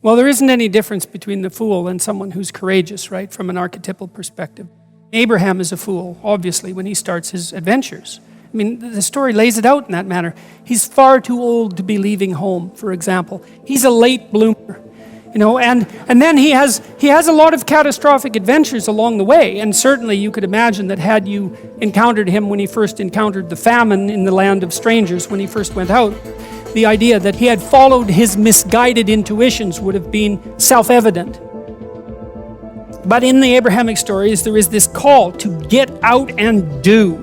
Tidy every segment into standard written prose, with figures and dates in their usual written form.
Well, there isn't any difference between the fool and someone who's courageous, right, from an archetypal perspective. Abraham is a fool, obviously, when he starts his adventures. I mean, the story lays it out in that manner. He's far too old to be leaving home, for example. He's a late bloomer, and then he has a lot of catastrophic adventures along the way. And certainly you could imagine that had you encountered him when he first encountered the famine in the land of strangers, when he first went out, the idea that he had followed his misguided intuitions would have been self-evident. But in the Abrahamic stories, there is this call to get out and do.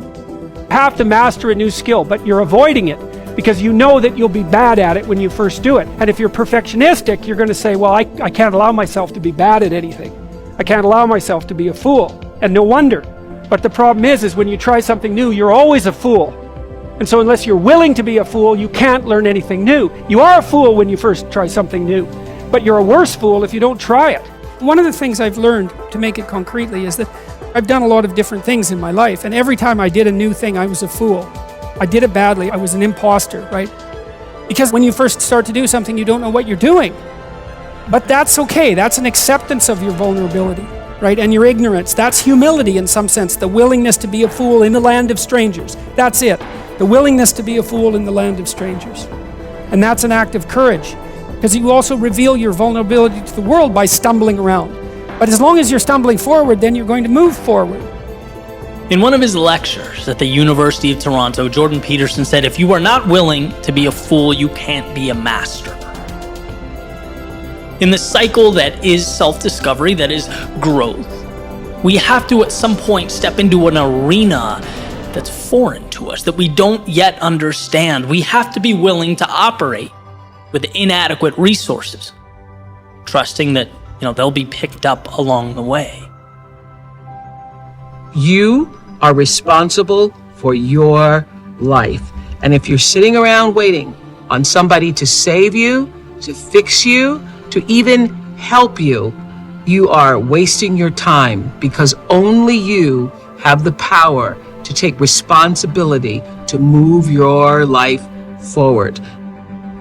You have to master a new skill, but you're avoiding it because you know that you'll be bad at it when you first do it. And if you're perfectionistic, you're going to say, well, I can't allow myself to be bad at anything. I can't allow myself to be a fool. And no wonder. But the problem is when you try something new, you're always a fool. And so unless you're willing to be a fool, you can't learn anything new. You are a fool when you first try something new, but you're a worse fool if you don't try it. One of the things I've learned, to make it concretely, is that I've done a lot of different things in my life, and every time I did a new thing, I was a fool. I did it badly. I was an imposter, right? Because when you first start to do something, you don't know what you're doing. But that's okay. That's an acceptance of your vulnerability, right? And your ignorance. That's humility in some sense, the willingness to be a fool in the land of strangers. That's it. The willingness to be a fool in the land of strangers. And that's an act of courage, because you also reveal your vulnerability to the world by stumbling around. But as long as you're stumbling forward, then you're going to move forward. In one of his lectures at the University of Toronto, Jordon Peterson said, if you are not willing to be a fool, you can't be a master. In the cycle that is self-discovery, that is growth, we have to at some point step into an arena that's foreign to us, that we don't yet understand. We have to be willing to operate with inadequate resources, trusting that they'll be picked up along the way. You are responsible for your life. And if you're sitting around waiting on somebody to save you, to fix you, to even help you, you are wasting your time, because only you have the power to take responsibility to move your life forward.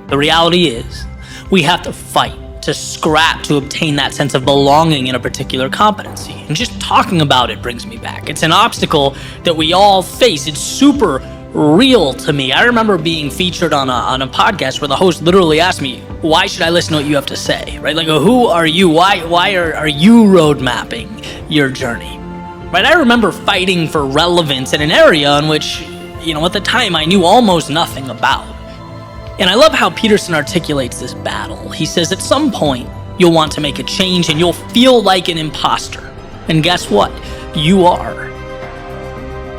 The reality is, we have to fight, to scrap, to obtain that sense of belonging in a particular competency. And just talking about it brings me back. It's an obstacle that we all face. It's super real to me. I remember being featured on a podcast where the host literally asked me, why should I listen to what you have to say? Right? Like, who are you? Why are you road mapping your journey? Right? I remember fighting for relevance in an area in which, at the time I knew almost nothing about. And I love how Peterson articulates this battle. He says at some point, you'll want to make a change and you'll feel like an imposter. And guess what? You are.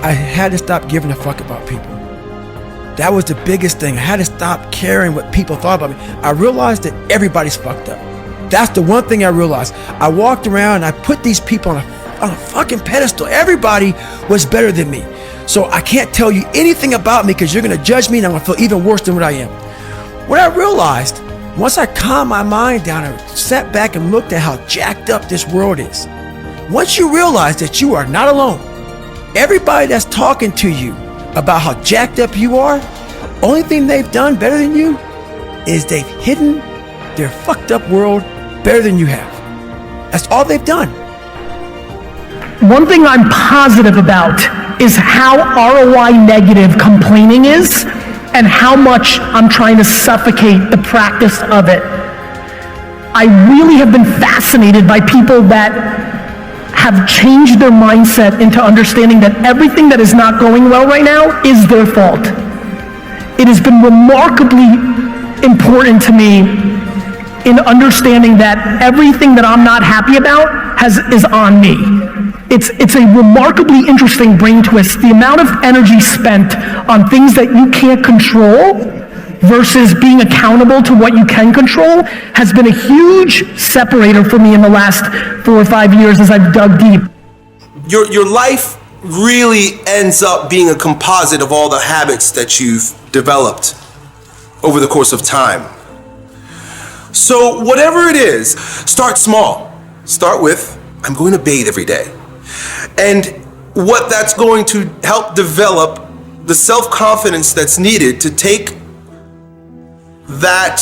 I had to stop giving a fuck about people. That was the biggest thing. I had to stop caring what people thought about me. I realized that everybody's fucked up. That's the one thing I realized. I walked around and I put these people on a fucking pedestal. Everybody was better than me. So I can't tell you anything about me because you're going to judge me and I'm going to feel even worse than what I am. What I realized, once I calmed my mind down and sat back and looked at how jacked up this world is, once you realize that you are not alone, everybody that's talking to you about how jacked up you are, only thing they've done better than you is they've hidden their fucked up world better than you have. That's all they've done. One thing I'm positive about is how ROI negative complaining is and how much I'm trying to suffocate the practice of it. I really have been fascinated by people that have changed their mindset into understanding that everything that is not going well right now is their fault. It has been remarkably important to me in understanding that everything that I'm not happy about is on me. It's a remarkably interesting brain twist. The amount of energy spent on things that you can't control versus being accountable to what you can control has been a huge separator for me in the last 4 or 5 years as I've dug deep. Your life really ends up being a composite of all the habits that you've developed over the course of time. So whatever it is, start small. Start with, I'm going to bathe every day. And what that's going to help develop the self-confidence that's needed to take that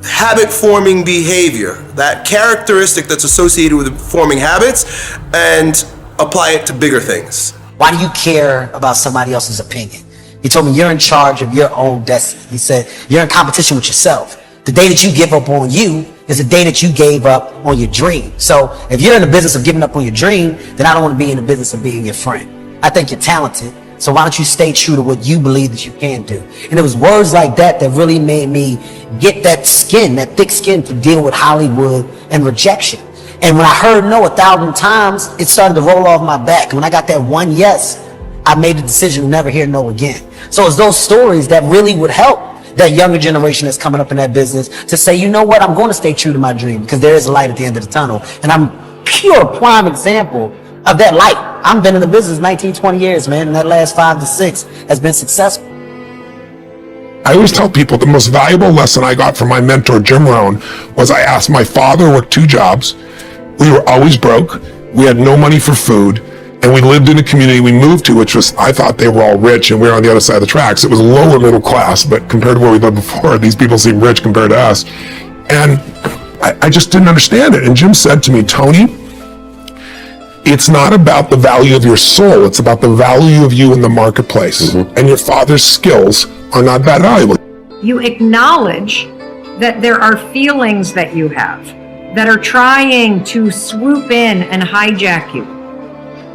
habit-forming behavior, that characteristic that's associated with forming habits, and apply it to bigger things. Why do you care about somebody else's opinion? He told me you're in charge of your own destiny. He said you're in competition with yourself. The day that you give up on you is the day that you gave up on your dream. So if you're in the business of giving up on your dream, then I don't want to be in the business of being your friend. I think you're talented, so why don't you stay true to what you believe that you can do? And it was words like that that really made me get that skin, that thick skin to deal with Hollywood and rejection. And when I heard no 1,000 times, it started to roll off my back. And when I got that one yes, I made the decision to never hear no again. So it's those stories that really would help that younger generation that's coming up in that business to say, you know what, I'm going to stay true to my dream because there is a light at the end of the tunnel. And I'm pure prime example of that light. I've been in the business 19, 20 years, man, and that last 5 to 6 has been successful. I always tell people the most valuable lesson I got from my mentor, Jim Rohn, was I asked my father, worked 2 jobs. We were always broke. We had no money for food. And we lived in a community we moved to, which was, I thought they were all rich and we were on the other side of the tracks. It was lower middle class, but compared to where we lived before, these people seem rich compared to us. And I just didn't understand it. And Jim said to me, Tony, it's not about the value of your soul. It's about the value of you in the marketplace. And your father's skills are not that valuable. You acknowledge that there are feelings that you have that are trying to swoop in and hijack you.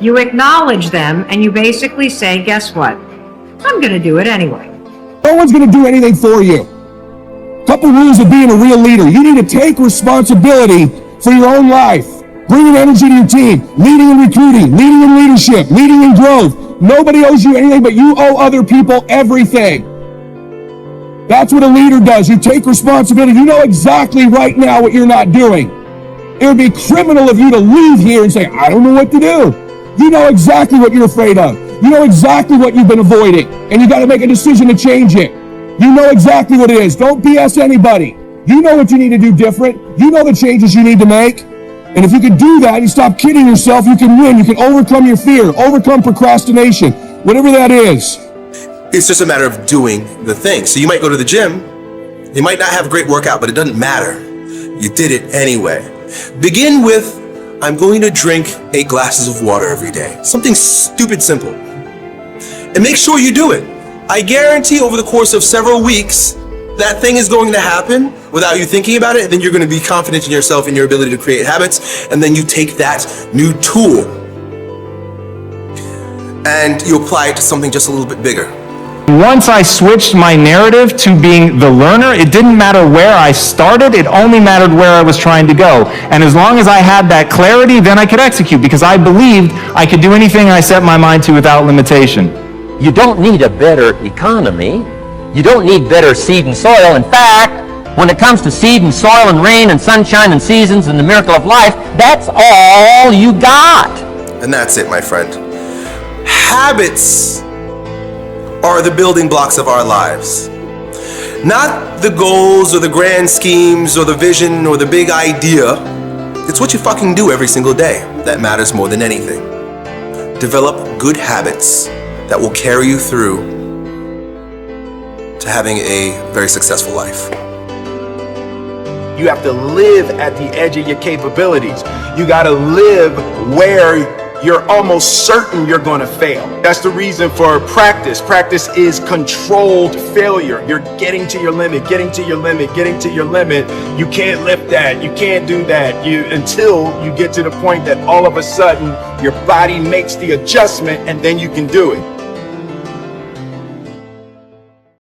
You acknowledge them and you basically say, guess what? I'm going to do it anyway. No one's going to do anything for you. Couple rules of being a real leader. You need to take responsibility for your own life. Bringing energy to your team, leading in recruiting, leading in leadership, leading in growth. Nobody owes you anything, but you owe other people everything. That's what a leader does. You take responsibility. You know exactly right now what you're not doing. It would be criminal of you to leave here and say, I don't know what to do. You know exactly what you're afraid of. You know exactly what you've been avoiding, and you got to make a decision to change it. You know exactly what it is. Don't BS anybody. You know what you need to do different. You know the changes you need to make. And if you can do that, you stop kidding yourself, you can win. You can overcome your fear, overcome procrastination, whatever that is. It's just a matter of doing the thing. So you might go to the gym. You might not have a great workout, but it doesn't matter. You did it anyway. Begin with, I'm going to drink 8 glasses of water every day. Something stupid simple. And make sure you do it. I guarantee over the course of several weeks, that thing is going to happen without you thinking about it. And then you're going to be confident in yourself and your ability to create habits. And then you take that new tool and you apply it to something just a little bit bigger. Once I switched my narrative to being the learner, it didn't matter where I started, it only mattered where I was trying to go. And as long as I had that clarity, then I could execute because I believed I could do anything I set my mind to without limitation. You don't need a better economy. You don't need better seed and soil. In fact, when it comes to seed and soil and rain and sunshine and seasons and the miracle of life, that's all you got. And that's it, my friend. Habits are the building blocks of our lives. Not the goals or the grand schemes or the vision or the big idea. It's what you fucking do every single day that matters more than anything. Develop good habits that will carry you through to having a very successful life. You have to live at the edge of your capabilities. You got to live where you're almost certain you're going to fail. That's the reason for practice. Practice is controlled failure. You're getting to your limit, getting to your limit, getting to your limit. You can't lift that. You can't do that. Until you get to the point that all of a sudden your body makes the adjustment and then you can do it.